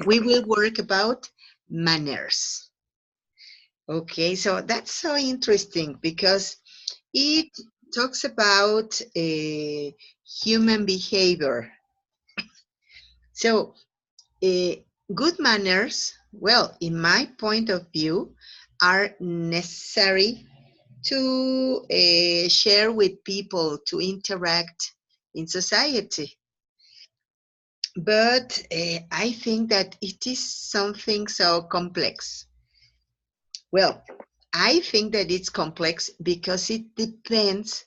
we will work about manners. Okay, so that's so interesting because it talks about human behavior. So, uh, good manners, well, in my point of view, are necessary to share with people, to interact in society. But I think that it is something so complex. Well, I think that it's complex because it depends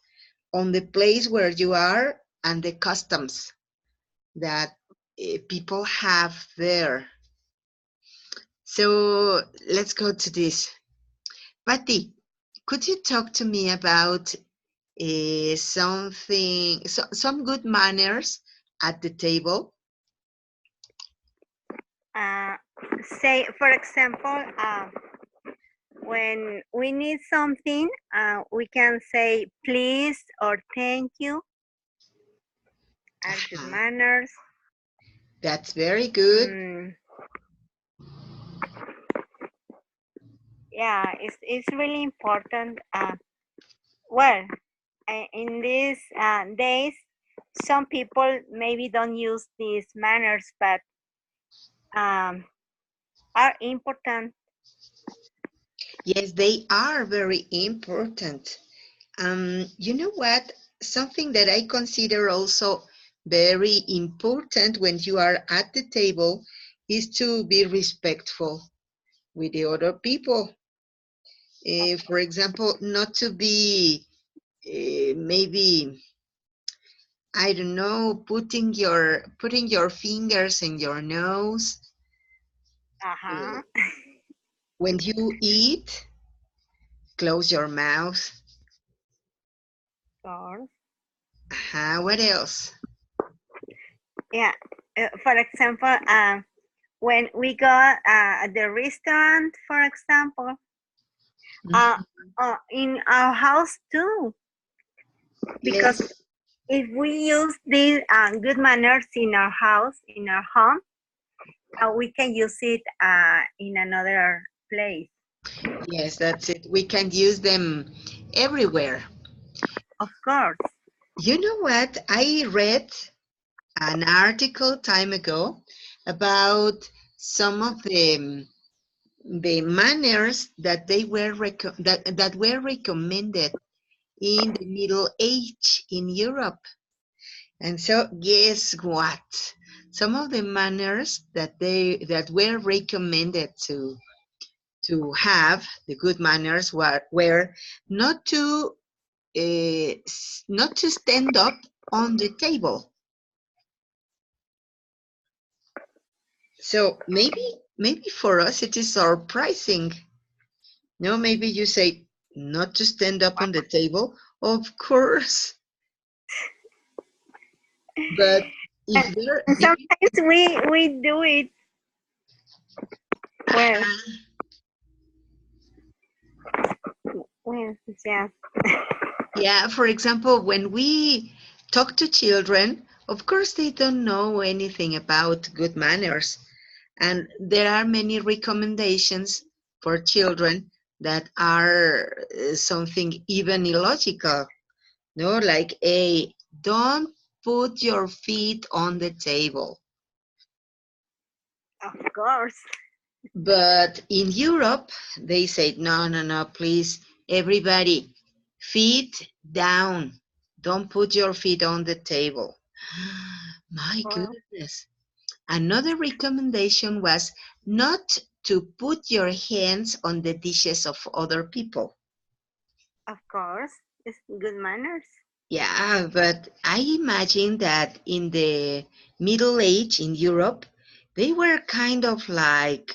on the place where you are and the customs that people have there. So let's go to this. Patty, could you talk to me about some good manners at the table? Uh, say, for example, when we need something, we can say please or thank you are good Uh-huh. manners. That's very good. Mm, yeah, it's really important. Well, in these days, some people maybe don't use these manners, but um, are important. Yes, they are very important. You know what? Something that I consider also very important when you are at the table is to be respectful with the other people. For example, not to be maybe, I don't know, putting your fingers in your nose Uh-huh. when you eat. Close your mouth. Or, What else? yeah. For example, when we go at the restaurant, for example, uh, Mhm. in our house too, because Yes, if we use these good manners in our house, in our home, we can use it in another place. yes, that's it. We can use them everywhere. Of course. You know what? I read an article time ago about some of the manners that that were recommended in the Middle Age in Europe. And so guess what? Some of the manners that were recommended to have the good manners were not to not to stand up on the table. So maybe for us it is surprising. No, maybe you say not to stand up on the table. Of course, but if And, there and if sometimes we do it well. Well, yeah. yeah, for example, when we talk to children, of course they don't know anything about good manners. And there are many recommendations for children that are something even illogical. No, like don't put your feet on the table. Of course. But in Europe, they said, no, no, no, please, everybody, feet down. Don't put your feet on the table. My Well, goodness. Another recommendation was not to put your hands on the dishes of other people. of course. It's good manners. Yeah, but I imagine that in the Middle Age in Europe, they were kind of like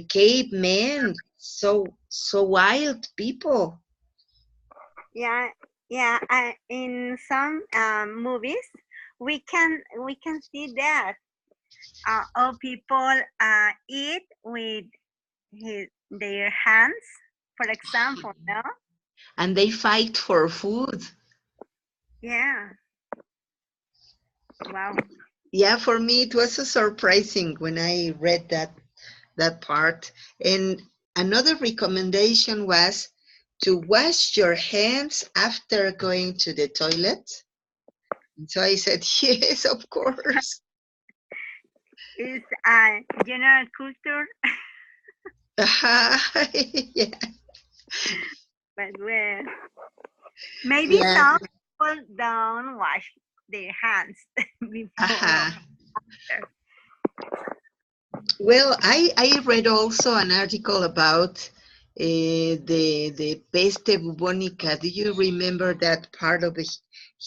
cavemen, so wild people. Yeah, yeah. In some movies, we can see that all people eat with their hands, for example. No. And they fight for food. Yeah. Wow. Yeah, for me it was so surprising when I read that part. And another recommendation was to wash your hands after going to the toilet. And so I said, yes, of course. It's a general culture, Yeah, but well, maybe yeah. some people don't wash their hands before or Uh-huh. after. Well, I read also an article about the peste bubonica. Do you remember that part of the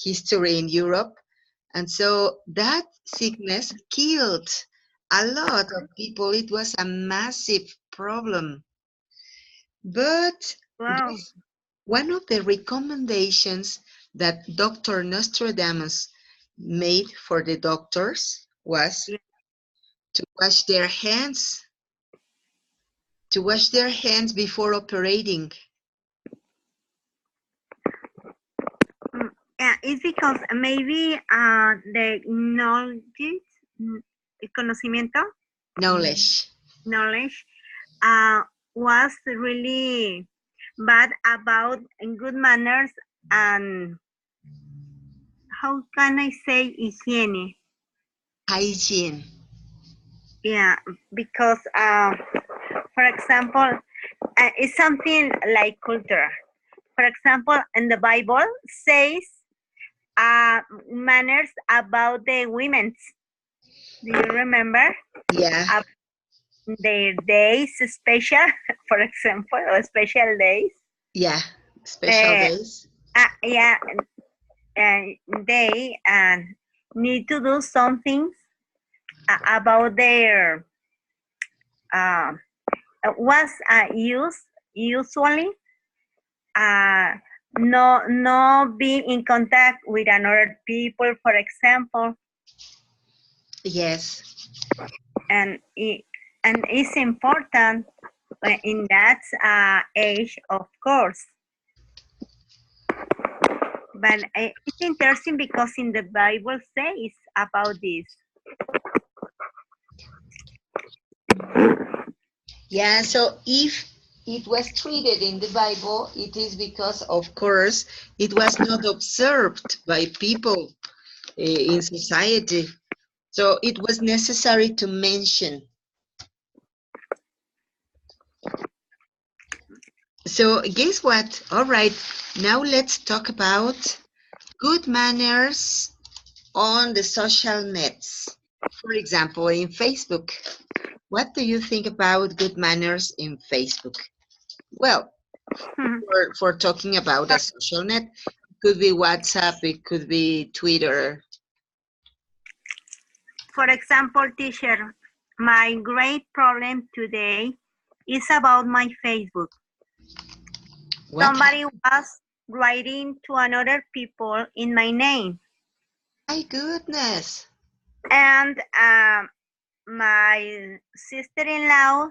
history in Europe? And so that sickness killed a lot of people. It was a massive problem. But Wow. guess one of the recommendations that Dr. Nostradamus made for the doctors was Yeah. to wash their hands, to wash their hands before operating. Yeah, it's because maybe the knowledge, mm, el conocimiento, Knowledge. knowledge, uh, was really bad about good manners and how can I say hygiene? Hygiene. Yeah, because for example, it's something like culture. For example, in the Bible says manners about the women's. Do you remember? Yeah, Their days special, for example, or special days. yeah. Special Uh, days. yeah, they need to do something about their uh, was used usually uh, no be in contact with another people, for example, Yes. and and it's important in that age, of course. But it's interesting because in the Bible says about this. Yeah, so if it was treated in the Bible, it is because, of course, it was not observed by people in society. So it was necessary to mention. So guess what? All right, now let's talk about good manners on the social nets. For example, in Facebook. What do you think about good manners in Facebook? Well, for talking about a social net, it could be WhatsApp, it could be Twitter. For example, teacher, my great problem today is about my Facebook. What? Somebody was writing to another people in my name, My goodness. and my sister-in-law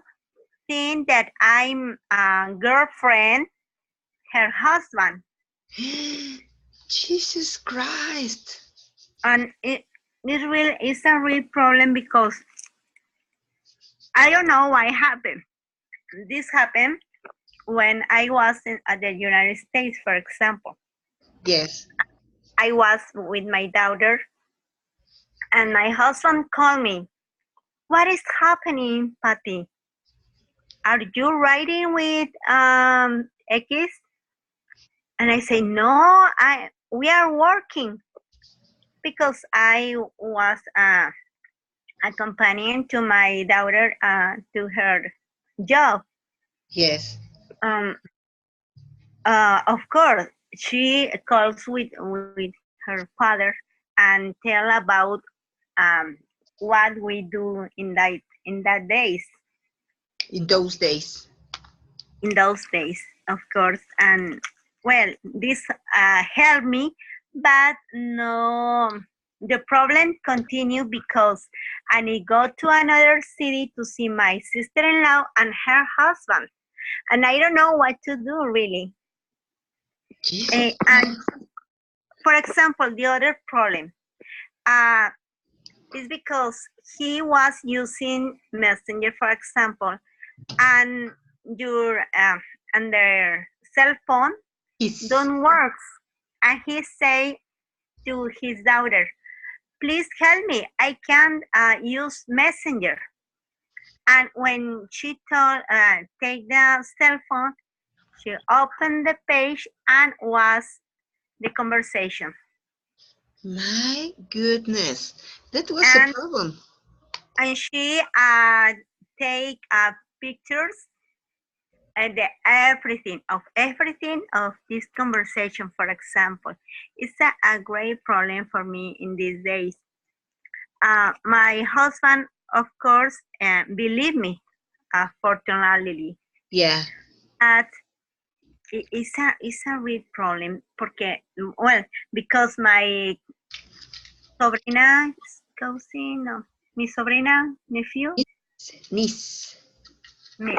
think that I'm a girlfriend, her husband, Jesus Christ. and it really is a real problem because I don't know why happened. This happened when I was at the United States, for example. Yes. I was with my daughter, and my husband called me. What is happening, Patty? Are you riding with X? And I say, no, we are working because I was accompanying to my daughter to her job. Yes. Um, of course, she calls with her father and tell about um, what we do in that days In those days. in those days, of course. And well, this helped me, but no, the problem continued because I need go to another city to see my sister-in-law and her husband, and I don't know what to do really. Jesus And Christ. for example, the other problem, uh, It's because he was using Messenger, for example, and your and their cell phone His. don't work. And he say to his daughter, "Please help me. I can't use Messenger." And when she told take the cell phone, she opened the page and was the conversation. My goodness, that was a And problem. she take pictures and everything of this conversation. For example, it's a great problem for me in these days. My husband, of course, believe me, fortunately, Yeah. that it's a real problem porque, well, because my sobrina, cousin, no, mi sobrina, nephew, Niece. me,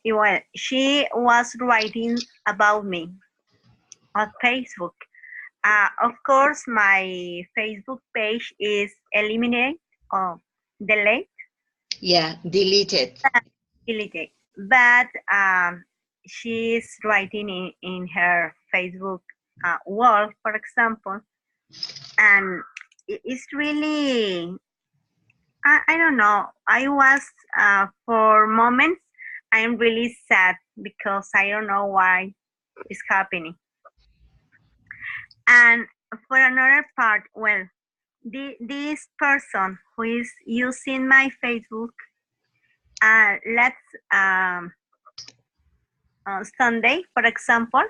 well, she was writing about me on Facebook. Of course, my Facebook page is eliminated or delete, Yeah, deleted. deleted. But she's writing in her Facebook wall, for example, and it's really, I don't know. I was for moments, I'm really sad because I don't know why it's happening. And for another part, well, this person who is using my Facebook, let's Sunday, for example,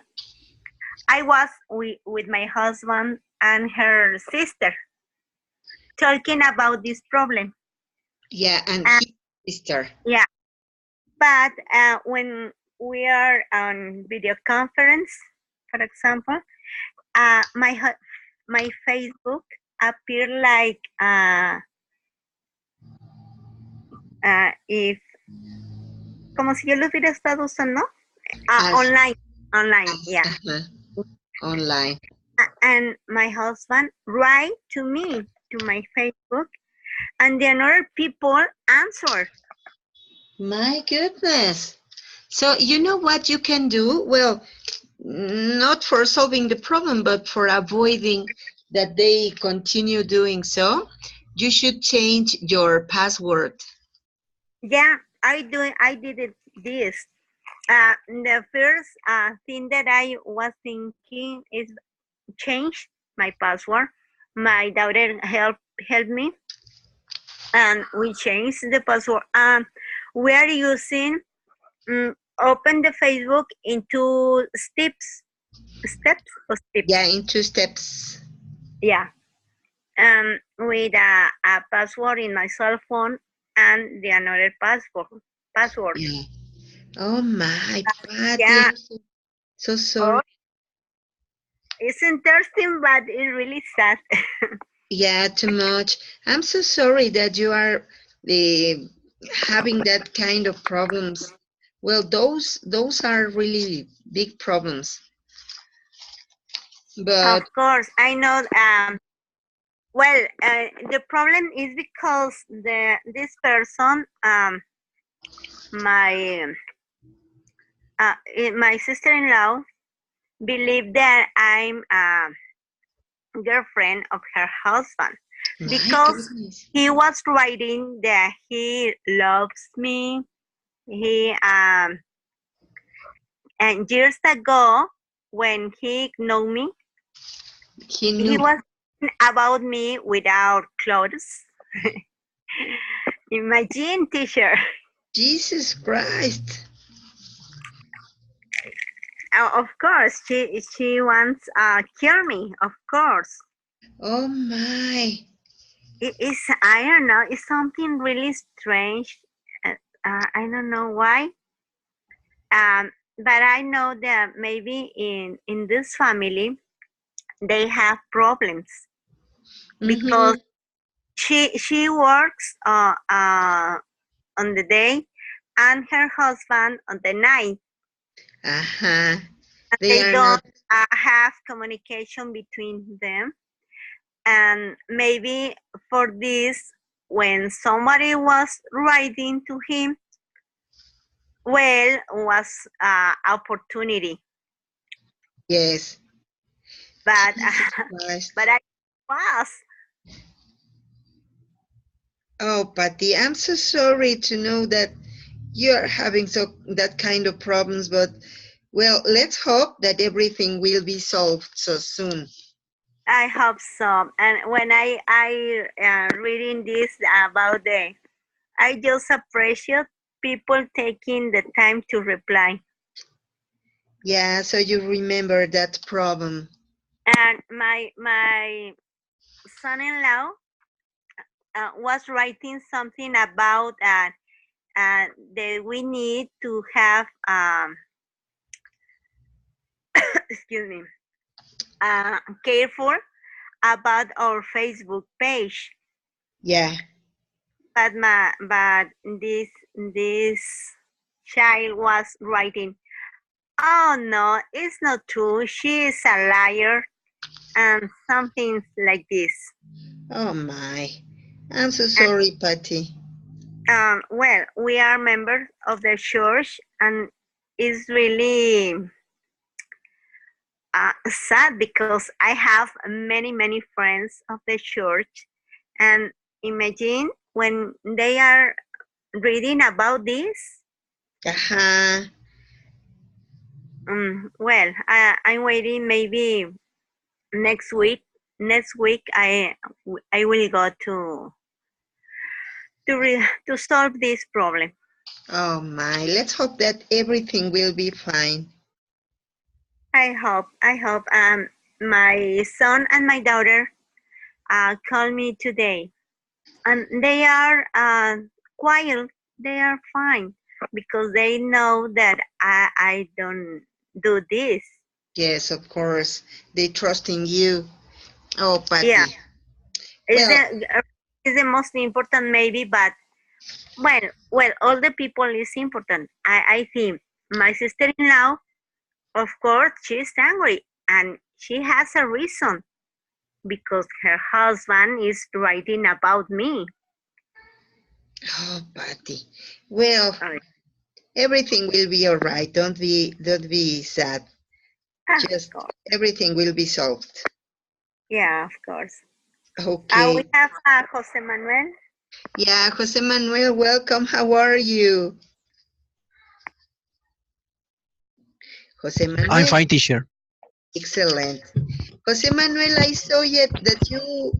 I was with my husband and her sister talking about this problem. Yeah, and And his sister. yeah, but when we are on video conference, for example, my Facebook appear like if como si yo lo hubiera estado usando As, online, yeah. online. And my husband write to me to my Facebook, and the other people answer. My goodness. So you know what you can do? Well, not for solving the problem, but for avoiding that they continue doing so, you should change your password. Yeah, I did it this. The first thing that I was thinking is change my password. My daughter helped me, and we changed the password. We are using open the Facebook into steps or steps. Yeah, in 2 steps. Yeah, with a password in my cell phone and the another password. Yeah. Oh my, Patty, Yeah. I'm so Oh, sorry. it's interesting, but it's really sad. Yeah, too much. I'm so sorry that you are uh, having that kind of problems. Well, those are really big problems. Of But course, I know. Well, the problem is because this person, my my sister-in-law, believe that I'm a girlfriend of her husband my because goodness. he was writing that he loves me. He and years ago, when he know me, He he knew. was about me without clothes. Imagine, teacher. Jesus Christ. Of course, she wants kill me. Of course, Oh my. it's I don't know. It's something really strange. I don't know why. But I know that maybe in this family they have problems because Mm-hmm. she works on the day and her husband on the night. Uh-huh. And They they are don't not. have communication between them. And maybe for this, when somebody was writing to him, well, was opportunity. Yes. But Jesus Christ. but I was. Oh, Patty, I'm so sorry to know that you're having that kind of problems, but well, let's hope that everything will be solved so soon. I hope so. And when I reading this about I just appreciate people taking the time to reply. Yeah, so you remember that problem. And my son-in-law was writing something about that we need to have excuse me careful about our Facebook page. Yeah. But this child was writing, "Oh no, it's not true. She is a liar," and something like this. Oh my. I'm so sorry, Patty. Well, we are members of the church, and it's really sad because I have many friends of the church, and imagine when they are reading about this. Uh-huh. Well, I'm waiting. Maybe next week. Next week, I will go to solve this problem. Oh my. Let's hope that everything will be fine. I hope. My son and my daughter called me today, and they are quiet. They are fine because they know that I don't do this. Yes, of course. They trust in you. Oh, Yeah, Patty. is Well, the most important maybe, but well, all the people is important. I think my sister-in-law, of course, she's angry, and she has a reason because her husband is writing about me. oh, Patty. Well, Uh, everything will be all right. Don't be sad. of Just course, everything will be solved. yeah, of course. We Okay. have Jose Manuel. Yeah, Jose Manuel, welcome. How are you? Jose I'm Manuel, fine, teacher. excellent. Jose Manuel, I saw yet that you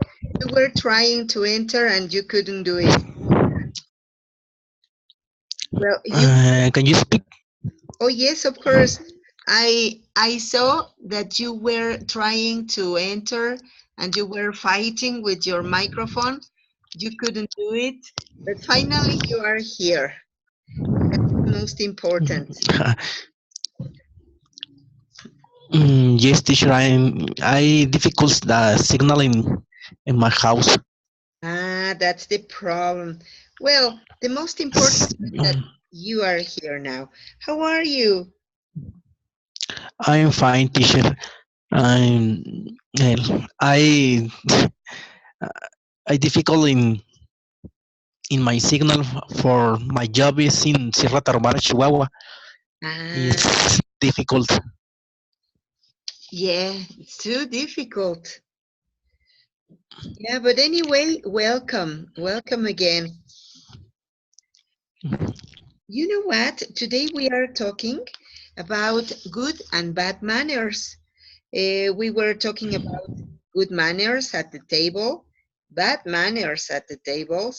were trying to enter and you couldn't do it. Well, Can you speak? oh yes, of course. I saw that you were trying to enter and you were fighting with your microphone. You couldn't do it, but finally you are here. That's the most important. Yes, teacher. I difficult the signal in my house. Ah, that's the problem. Well, the most important is that you are here now. How are you? I'm fine, teacher. Well, I difficult in my signal for my job is in Sierra Tarahumara, Chihuahua. Ah, It's difficult. yeah, it's too difficult. Yeah, but anyway, welcome. Welcome again. You know what? Today we are talking about good and bad manners. We were talking about good manners at the table, bad manners at the table,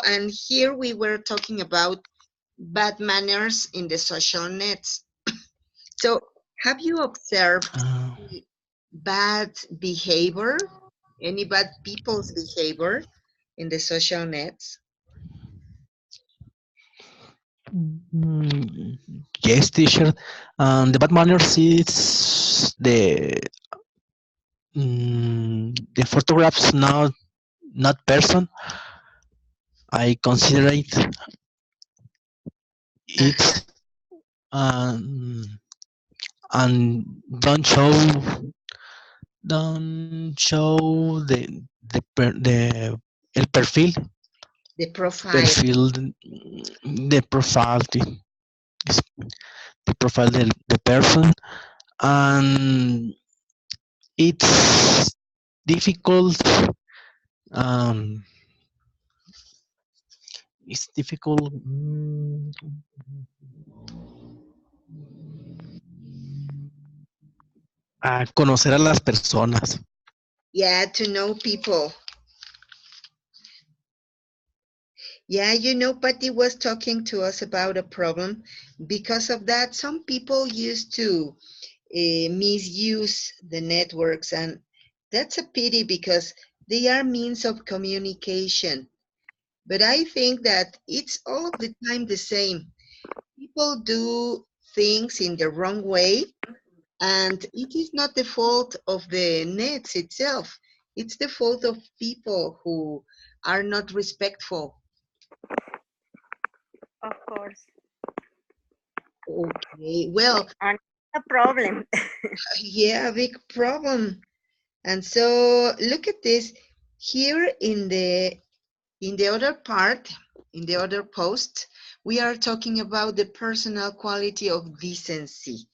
and here we were talking about bad manners in the social nets. So, have you observed Uh, any bad behavior, any bad people's behavior in the social nets? mm, yes, teacher. The bad manners is the photographs not person. I consider Uh-huh. it um, and don't show don't show el perfil, The profile. perfil, the profile, the profile the person, and it's difficult. Um, it's difficult a conocer a las personas. Yeah, to know people. Yeah, Patty was talking to us about a problem. Because of that, some people used to misuse the networks, and that's a pity because they are means of communication. But I think that it's all of the time the same. People do things in the wrong way, and it is not the fault of the nets itself. It's the fault of people who are not respectful. Of course. Okay, well, And a problem. yeah, big problem. And so look at this here in the other part, in the other post, we are talking about the personal quality of decency.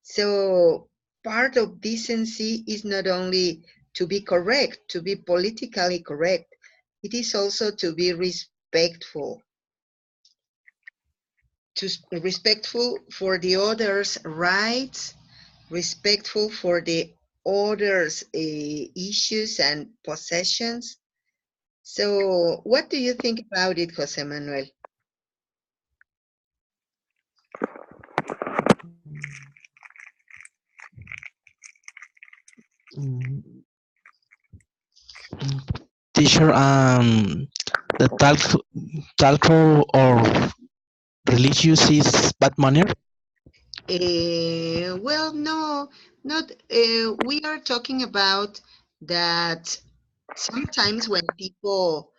So part of decency is not only to be correct, to be politically correct, it is also to be respectful, respectful for the other's rights, respectful for the others' issues and possessions. So what do you think about it, Jose Manuel? Teacher, the talk or religious is bad manner. Well, no, not. We are talking about that sometimes when people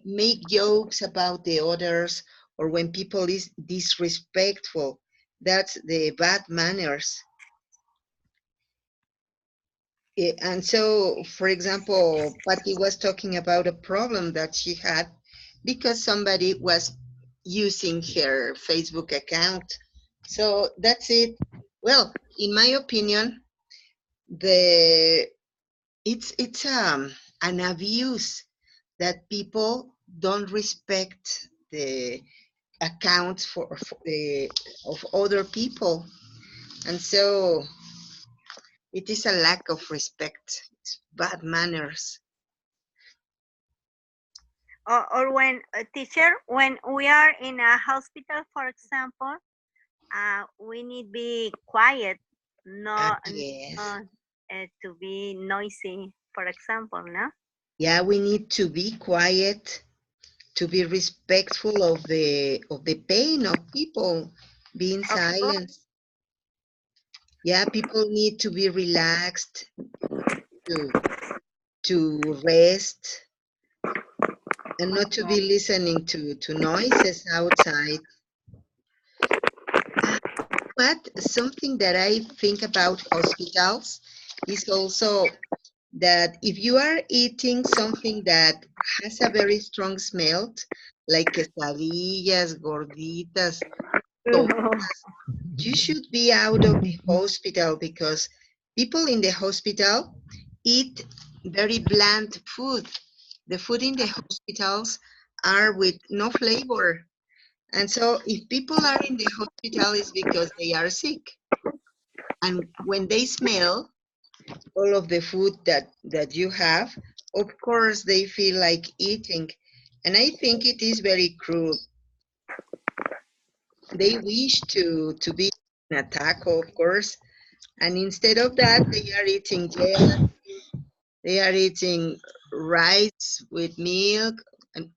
make jokes about the others or when people is disrespectful, that's the bad manners. And so, for example, Patty was talking about a problem that she had because somebody was using her Facebook account. So that's it. Well, in my opinion, the it's an abuse that people don't respect the accounts for the of other people, and so it is a lack of respect. It's bad manners. Or when a teacher, when we are in a hospital, for example, we need be quiet, not Yes. to be noisy, for example, no? Yeah, we need to be quiet, to be respectful of the pain of people, being Of course, silent. Yeah, people need to be relaxed, to rest, and not to be listening to noises outside. But something that I think about hospitals is also that if you are eating something that has a very strong smell, like quesadillas, gorditas, tortas, you should be out of the hospital because people in the hospital eat very bland food. The food in the hospitals are with no flavor. And so if people are in the hospital, it's because they are sick. And when they smell all of the food that you have, of course they feel like eating. And I think it is very cruel. They wish to be in a taco, of course, and instead of that, they are eating gelatin, they are eating rice with milk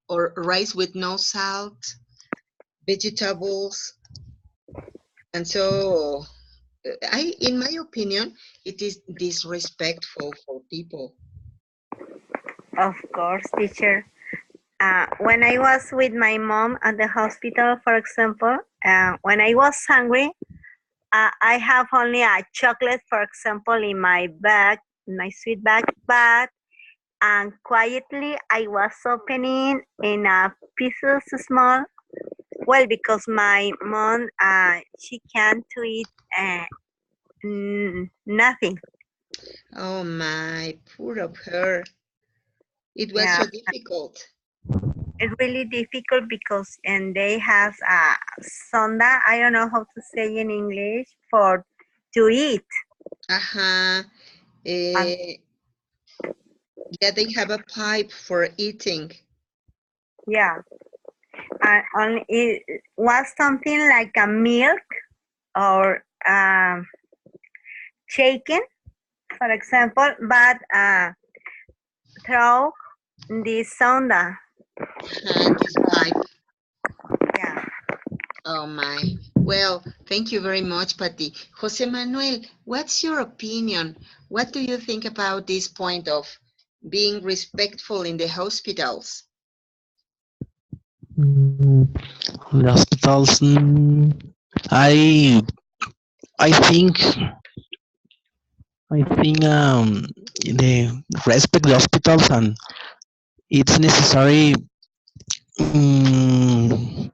or rice with no salt, vegetables. And so in my opinion, it is disrespectful for people. of course, teacher. When I was with my mom at the hospital, for example, when I was hungry, I have only a chocolate, for example, in my bag, my sweet bag, but and quietly I was opening in a pieces small. Well, because my mom, she can't eat nothing. Oh my, poor of her. It was Yeah, so difficult. it's really difficult because and they have a sonda. I don't know how to say in English for to eat. Uh-huh. And Eh, yeah, they have a pipe for eating. yeah, and it was something like a milk or shaken, for example, but through the sonda. This pipe. Yeah. Oh my. Well, thank you very much, Patty. Jose Manuel, what's your opinion? What do you think about this point of being respectful in the hospitals? Mm, the hospitals. I I think the respect the hospitals, and it's necessary. Um,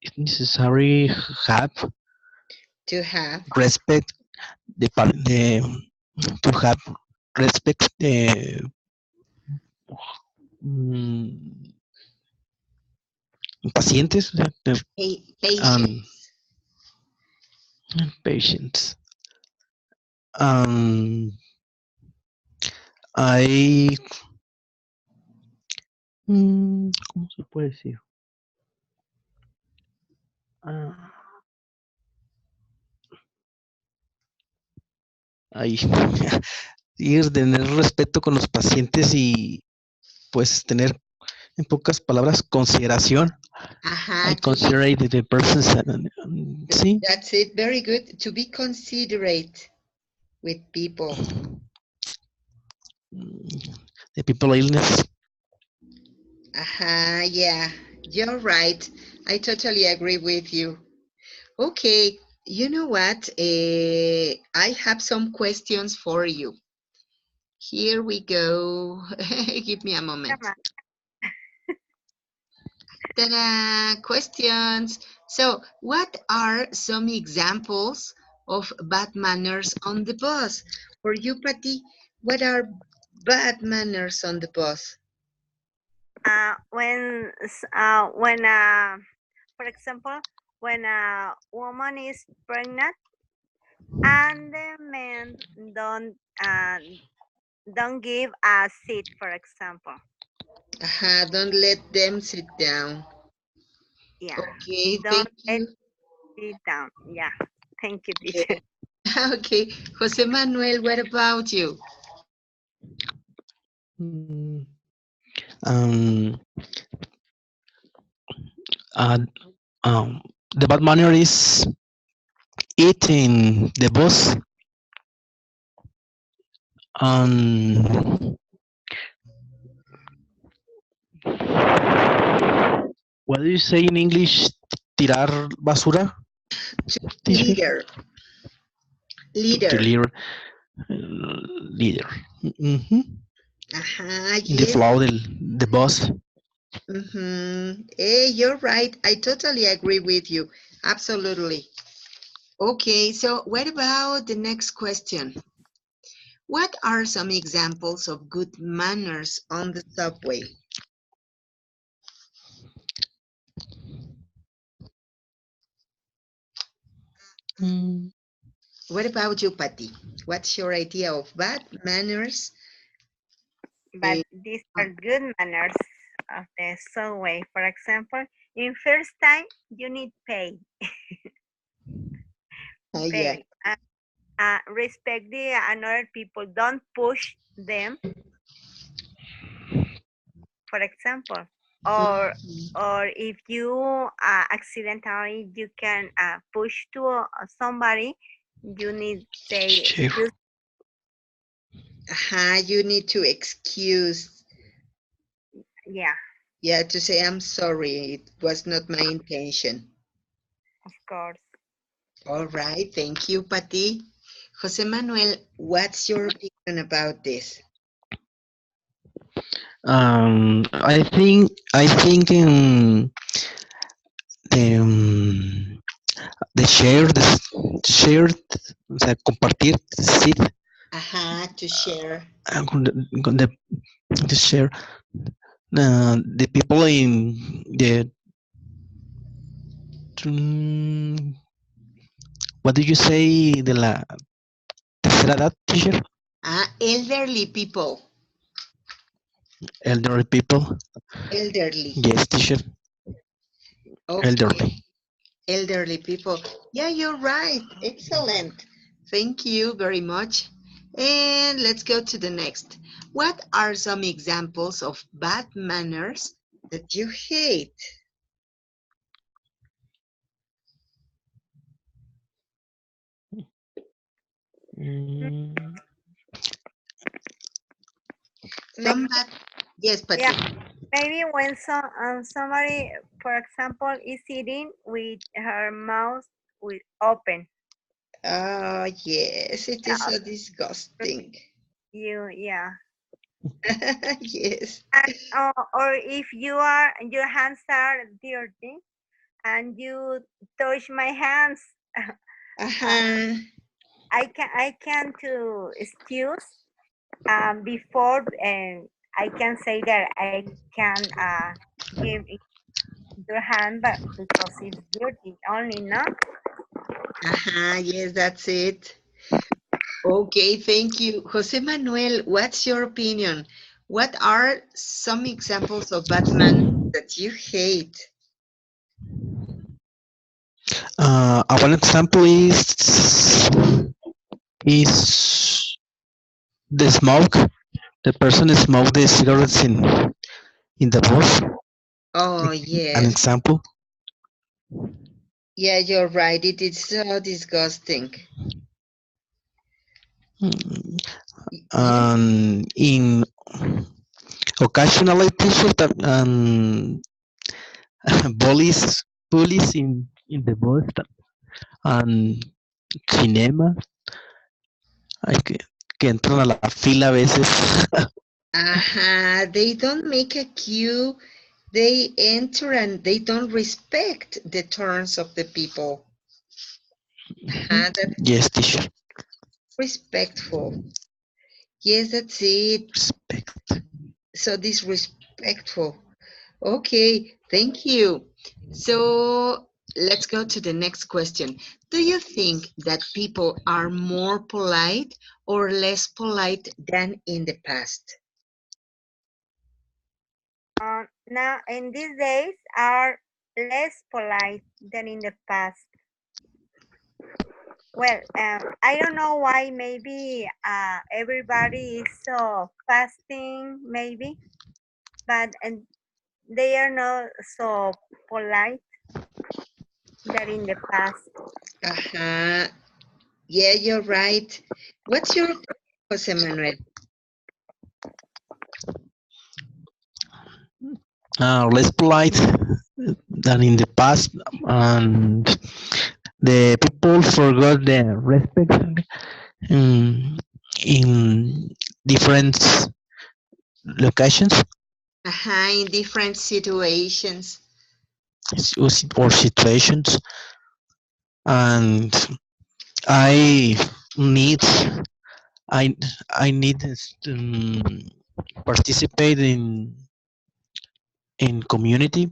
it's necessary have To have. respect the to have respect the mm, pacientes, and Patience. patients. Um, I ¿cómo se puede decir? Ah, ahí y tener respeto con los pacientes y pues tener en pocas palabras consideración. I To be, consider the persons, sí, that's it. Very good. To be considerate with people. the people illness. Yeah, you're right. I totally agree with you. Okay, you know what? I have some questions for you. Here we go. Give me a moment. Ta-da! Questions. So, what are some examples of bad manners on the bus? For you, Patty, what are bad manners on the bus? When for example, when a woman is pregnant and the man don't give a seat, for example. Don't let them sit down. Yeah, Okay, don't thank let you. sit down. Yeah, thank you, teacher. Okay, okay. Jose Manuel, what about you? Mm, um, uh, um, the bad manner is eating the bus. Um, what do you say in English? Tirar basura, teacher? Leader, To leader. leader, leader. Mm-hmm. In the Yes. flow the bus. Hey, you're right. I totally agree with you. Absolutely. Okay, so what about the next question? What are some examples of good manners on the subway? Mm, What about you, Patty? What's your idea of bad manners? But eh, these are good manners of the subway. For example, in first time you need pay, yeah. pay. Respect the another people. Don't push them, for example, or Mhm. or if you accidentally you can push to somebody, you need say sure. excuse. You need to excuse. Yeah, Yeah, to say, I'm sorry, it was not my intention. Of course. All right, thank you, Patty. Jose Manuel, what's your opinion about this? I think um, the share, o sea, compartir, sit, To share. con the share, the people in the, what did you say, de la tercera edad, teacher? Elderly people. Elderly people. Elderly. Yes, teacher. Okay, Elderly. elderly people. Yeah, you're right. Excellent. Thank you very much. And let's go to the next. What are some examples of bad manners that you hate? Mm, Some Maybe, bad. Yes, yeah, Patty. maybe when somebody, for example, is eating with her mouth with open. Oh, yes, it is Yeah, so disgusting. yeah. Yes. And, or if your hands are dirty and you touch my hands, uh, Uh-huh. I can to excuse before I can say that I can give it your hand, but because it's dirty only, no? Yes, that's it. Okay, thank you. Jose Manuel, what's your opinion? What are some examples of Batman that you hate? one example is the smoke. The person smoke the cigarettes in the bus. Oh, An yes. example. Yeah, you're right. It is so disgusting. Mm, You, in occasionally teacher that bullies in the bus and cinema hay que entran a la fila a veces. they don't make a queue. They enter and they don't respect the turns of the people. That's Yes, teacher. respectful. Yes, that's it. Respect. So disrespectful. Okay, thank you. So let's go to the next question. Do you think that people are more polite or less polite than in the past? Now in these days are less polite than in the past. Well, I don't know why. Maybe everybody is so fasting, maybe, but they are not so polite than in the past. Uh-huh. Yeah, you're right. What's your opinion, Jose Manuel? Less polite than in the past, and the people forgot the respect in different locations In different situations. or situations, and I need I I need to participate in community.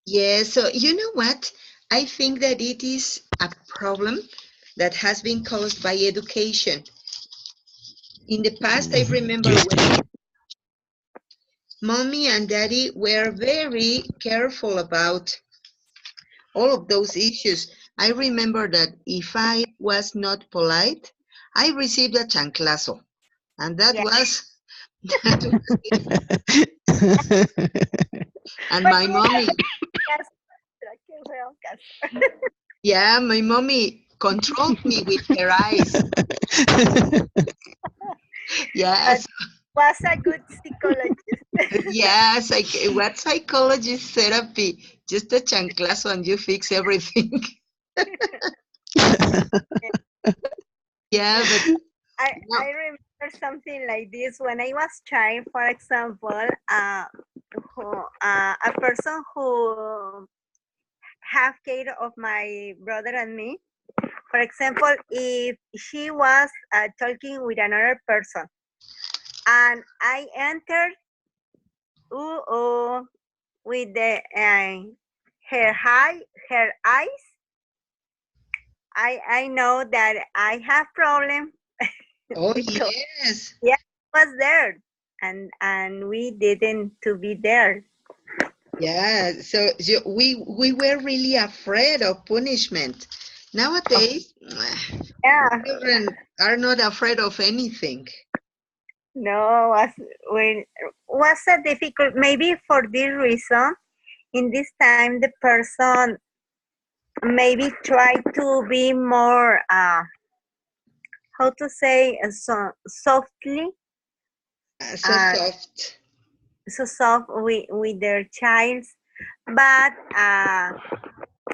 Yeah, so you know what? I think that it is a problem that has been caused by education. In the past, I remember Yes, when teacher. mommy and daddy were very careful about all of those issues. I remember that if I was not polite, I received a chanclazo, and that Yeah, was that was it. And but my mommy, yeah, my mommy controlled me with her eyes. but Yes, was a good psychologist. Yes, what psychologist therapy? Just a chanclazo and you fix everything. Yeah, but I no. remember something like this when I was child. For example, a person who have care of my brother and me. For example, if she was talking with another person and I entered with the her eyes, I know that I have problem Oh, because yes. yeah, was there and we didn't to be there. Yeah, so we were really afraid of punishment. Of, Nowadays, yeah, children are not afraid of anything. no, when was a difficult. Maybe for this reason, in this time, the person maybe try to be more, how to say, softly, So uh, soft. so soft with their child, but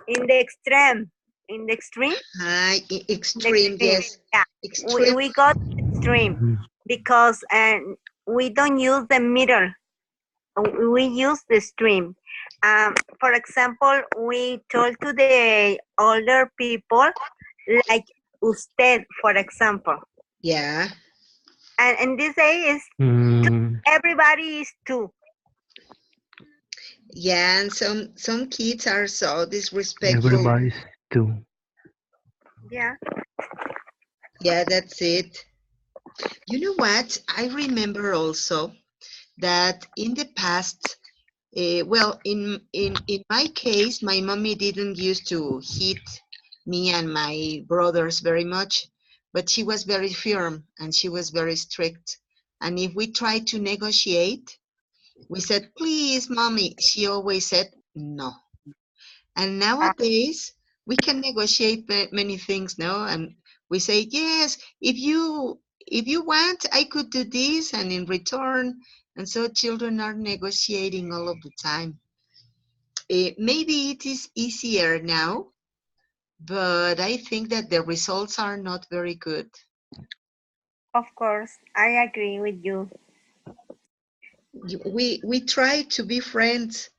in the extreme, in the extreme, High, in the extreme, extreme, yes. yeah, Extreme. we got extreme because we don't use the middle. We use the stream. For example, we told to the older people like usted, for example. Yeah. And this day is two, everybody is two. Yeah, and some kids are so disrespectful. Everybody's too. Yeah, Yeah, that's it. You know what? I remember also that in the past, well, in my case, my mommy didn't used to hit me and my brothers very much, but she was very firm and she was very strict. And if we tried to negotiate, we said, "Please, mommy." She always said no. And uh, nowadays, we can negotiate many things, no? And we say, yes, if you want, I could do this, and in return. And so children are negotiating all of the time. Maybe it is easier now, but I think that the results are not very good. of course, I agree with you. We try to be friends,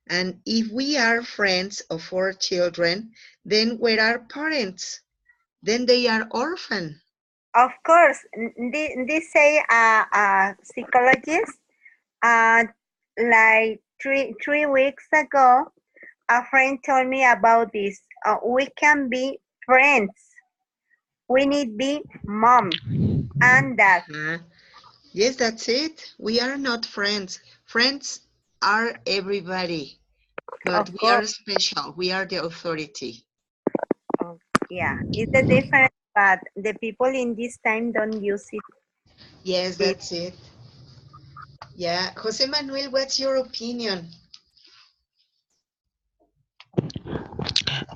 and if we are friends of our children, then we're our parents. Then they are orphan. Of course, they say psychologist uh, like three weeks ago, a friend told me about this. We can be friends. We need be mom and dad. Uh, yes, that's it. We are not friends. Friends are everybody, but Of we course, are special. We are the authority. oh, yeah, it's a difference, but the people in this time don't use it. Yes, This that's it. Yeah. Jose Manuel, what's your opinion?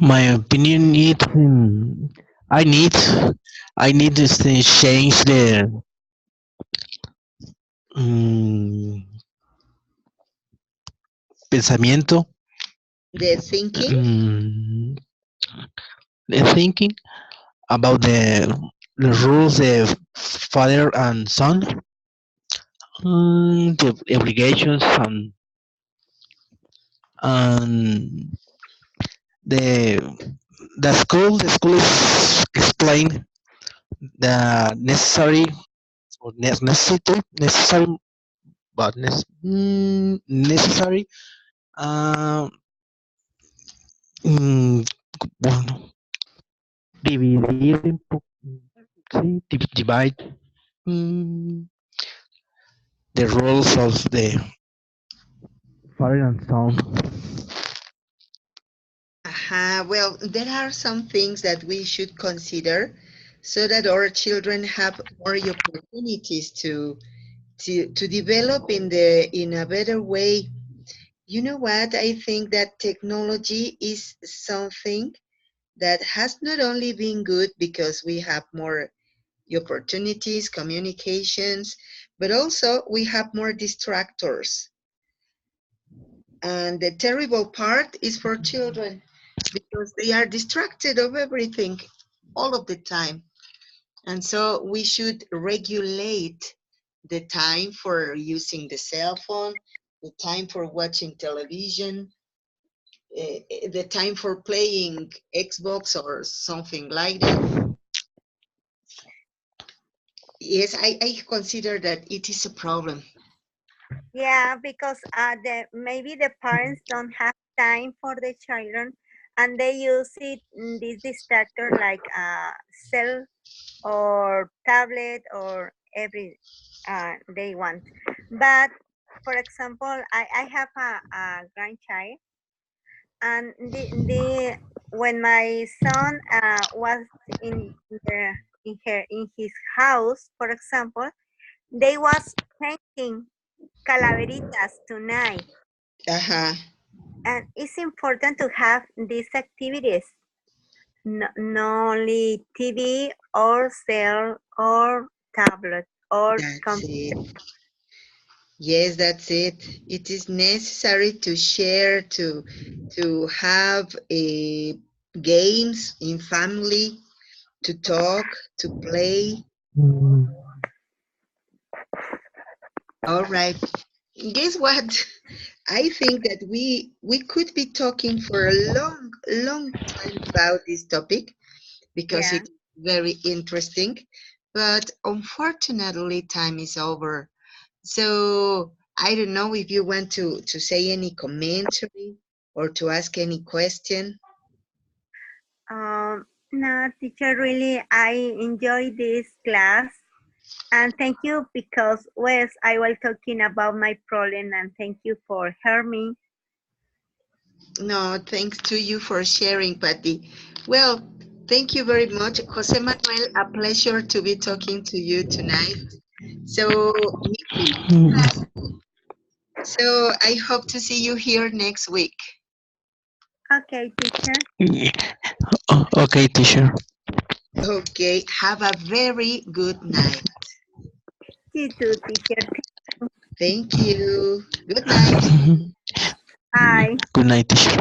My opinion is I need I need to change the mm, pensamiento, The thinking? mm, the thinking about the rules of father and son, the obligations and the the school is explain the necessary or necessary but necessary uh, mm, bueno, dividir sí, divide mm, the roles of the father and son. Well, there are some things that we should consider so that our children have more opportunities to develop in a better way. You know what? I think that technology is something that has not only been good because we have more opportunities, communications, but also we have more distractors. And the terrible part is for children because they are distracted of everything all of the time. And so we should regulate the time for using the cell phone, the time for watching television, the time for playing Xbox or something like that. Yes, I consider that it is a problem. Yeah, because maybe the parents don't have time for the children, and they use this distractor like cell or tablet or every they want. But for example, I have a grandchild, and the when my son was in the in his house, for example, they was painting calaveritas tonight. Uh-huh. And it's important to have these activities, not only TV or cell or tablet or That's computer. it. Yes, that's it. It is necessary to share, to have games in family, to talk, to play. All right. Guess what? I think that we could be talking for a long time about this topic because Yeah. it's very interesting, but unfortunately time is over. So I don't know if you want to say any commentary or to ask any question. No, teacher, really, I enjoy this class. And thank you because, Wes, I was talking about my problem and thank you for hearing me. No, thanks to you for sharing, Patty. Well, thank you very much, Jose Manuel. A pleasure to be talking to you tonight. So, Nikki, so I hope to see you here next week. Okay, teacher. Okay, teacher. Okay, have a very good night. You too, teacher. Thank you. Good night. Bye. Good night, teacher.